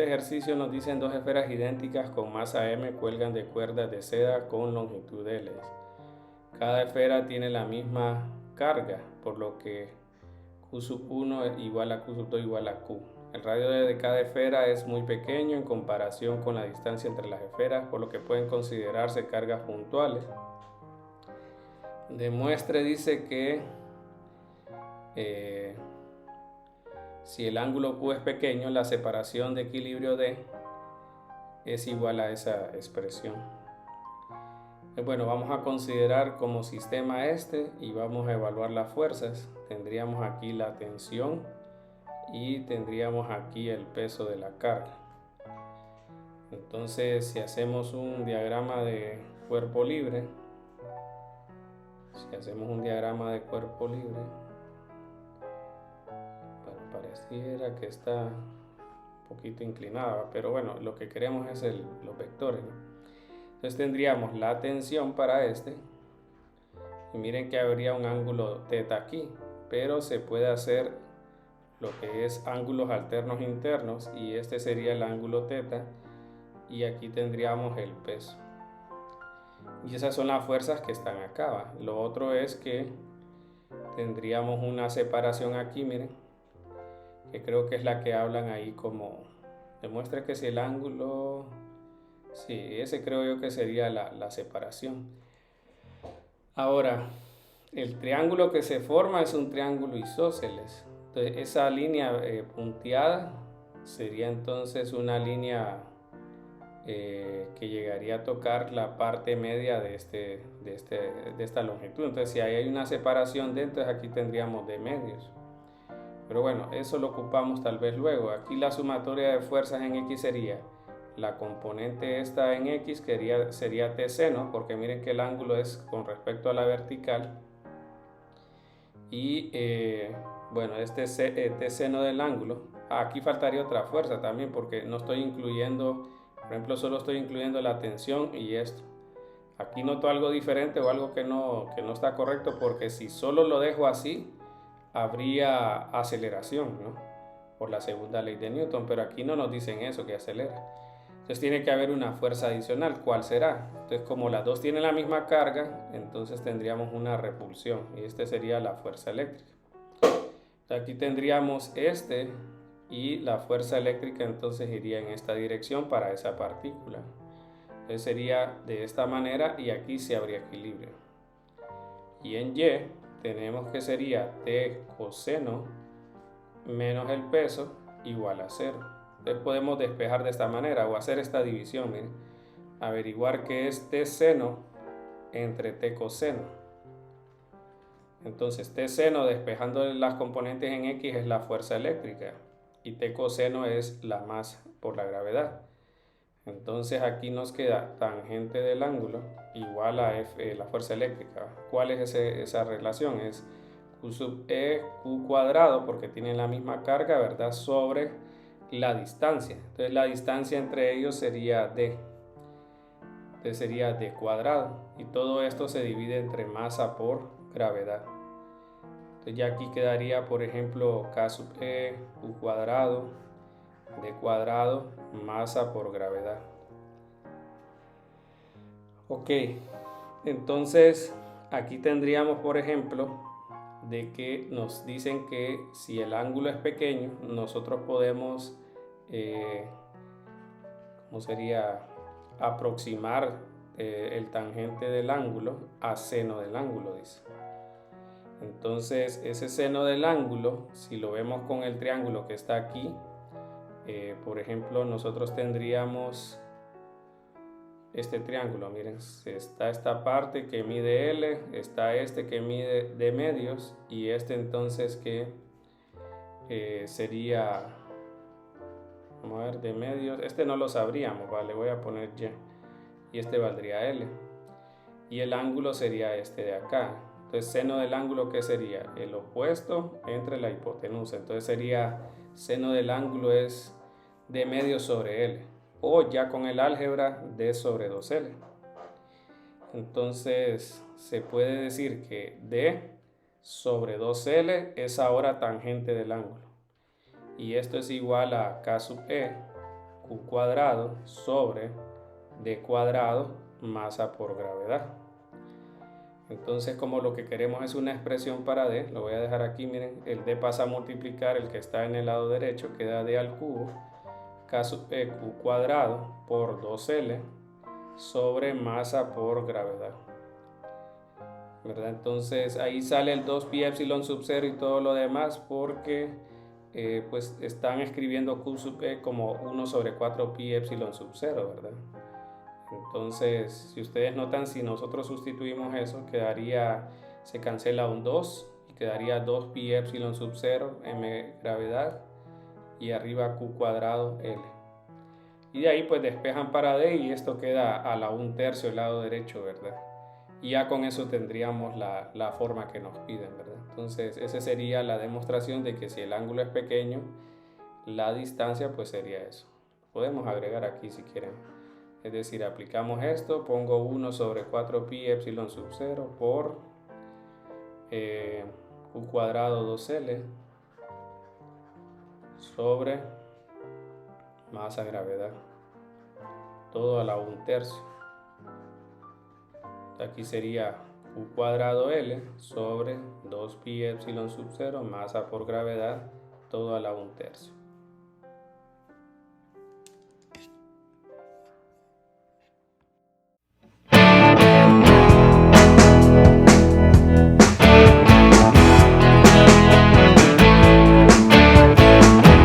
este ejercicio nos dicen dos esferas idénticas con masa m cuelgan de cuerdas de seda con longitud L. Cada esfera tiene la misma carga, por lo que Q sub 1 es igual a Q sub 2 igual a Q. El radio de cada esfera es muy pequeño en comparación con la distancia entre las esferas, por lo que pueden considerarse cargas puntuales. Demuestre, dice que si el ángulo Q es pequeño, la separación de equilibrio D es igual a esa expresión. Bueno, vamos a considerar como sistema este y vamos a evaluar las fuerzas. Tendríamos aquí la tensión y tendríamos aquí el peso de la carga. Entonces, si hacemos un diagrama de cuerpo libre, pareciera que está un poquito inclinada, pero bueno, lo que queremos es los vectores, ¿no? Entonces tendríamos la tensión para este, y miren que habría un ángulo θ aquí, pero se puede hacer lo que es ángulos alternos internos, y este sería el ángulo θ, y aquí tendríamos el peso. Y esas son las fuerzas que están acá, ¿va? Lo otro es que tendríamos una separación aquí, miren, que creo que es la que hablan ahí como, demuestra que si el ángulo, sí, ese creo yo que sería la separación. Ahora, el triángulo que se forma es un triángulo isósceles. Entonces, esa línea punteada sería entonces una línea que llegaría a tocar la parte media de esta longitud. Entonces, si ahí hay una separación dentro, aquí tendríamos de medios. Pero bueno, eso lo ocupamos tal vez luego. Aquí la sumatoria de fuerzas en X sería la componente esta en X, que sería T seno, porque miren que el ángulo es con respecto a la vertical. Y bueno, este T seno del ángulo. Aquí faltaría otra fuerza también, porque no estoy incluyendo, por ejemplo, solo estoy incluyendo la tensión y esto. Aquí noto algo diferente o algo que no está correcto, porque si solo lo dejo así, habría aceleración, ¿no? Por la segunda ley de Newton, pero aquí no nos dicen eso, que acelera. Entonces tiene que haber una fuerza adicional. ¿Cuál será? Entonces, como las dos tienen la misma carga, entonces tendríamos una repulsión, y este sería la fuerza eléctrica. Entonces, aquí tendríamos este, y la fuerza eléctrica entonces iría en esta dirección para esa partícula. Entonces sería de esta manera, y aquí sí habría equilibrio. Y en Y tenemos que sería T coseno menos el peso igual a 0. Entonces podemos despejar de esta manera o hacer esta división, miren. Averiguar qué es T seno entre T coseno. Entonces T seno, despejando las componentes en X, es la fuerza eléctrica, y T coseno es la masa por la gravedad. Entonces aquí nos queda tangente del ángulo igual a F, la fuerza eléctrica. ¿Cuál es esa relación? Es Q sub E, Q cuadrado, porque tienen la misma carga, ¿verdad?, sobre la distancia. Entonces la distancia entre ellos sería D. Entonces sería D cuadrado. Y todo esto se divide entre masa por gravedad. Entonces ya aquí quedaría, por ejemplo, K sub E, Q cuadrado, D cuadrado, masa por gravedad. Ok, entonces aquí tendríamos, por ejemplo, de que nos dicen que si el ángulo es pequeño, nosotros podemos, ¿cómo sería?, aproximar el tangente del ángulo a seno del ángulo, dice. Entonces ese seno del ángulo, si lo vemos con el triángulo que está aquí, por ejemplo, nosotros tendríamos este triángulo, miren, está esta parte que mide L, está este que mide D medios, y este entonces que sería, vamos a ver, D medios, este no lo sabríamos, vale, voy a poner Y este valdría L, y el ángulo sería este de acá. Entonces seno del ángulo, ¿qué sería? El opuesto entre la hipotenusa. Entonces sería seno del ángulo es D medios sobre L, o ya con el álgebra D sobre 2L. Entonces se puede decir que D sobre 2L es ahora tangente del ángulo, y esto es igual a K sub E Q cuadrado sobre D cuadrado masa por gravedad. Entonces, como lo que queremos es una expresión para D, lo voy a dejar aquí, miren, el D pasa a multiplicar el que está en el lado derecho, queda D al cubo, K sub E Q cuadrado por 2L sobre masa por gravedad, ¿verdad? Entonces ahí sale el 2pi epsilon sub 0 y todo lo demás porque pues están escribiendo Q sub E como 1 sobre 4 pi epsilon sub 0, ¿verdad? Entonces, si ustedes notan, si nosotros sustituimos eso, se cancela un 2 y quedaría 2 pi epsilon sub 0 m gravedad y arriba Q cuadrado L. Y de ahí pues despejan para D y esto queda a la 1/3 el lado derecho, ¿verdad? Y ya con eso tendríamos la forma que nos piden, ¿verdad? Entonces, esa sería la demostración de que si el ángulo es pequeño, la distancia pues sería eso. Podemos agregar aquí si quieren. Es decir, aplicamos esto, pongo 1 sobre 4 pi epsilon sub 0 por Q cuadrado 2L sobre masa gravedad, todo a la 1/3. Aquí sería Q cuadrado L sobre 2 pi epsilon sub 0 masa por gravedad, todo a la 1/3.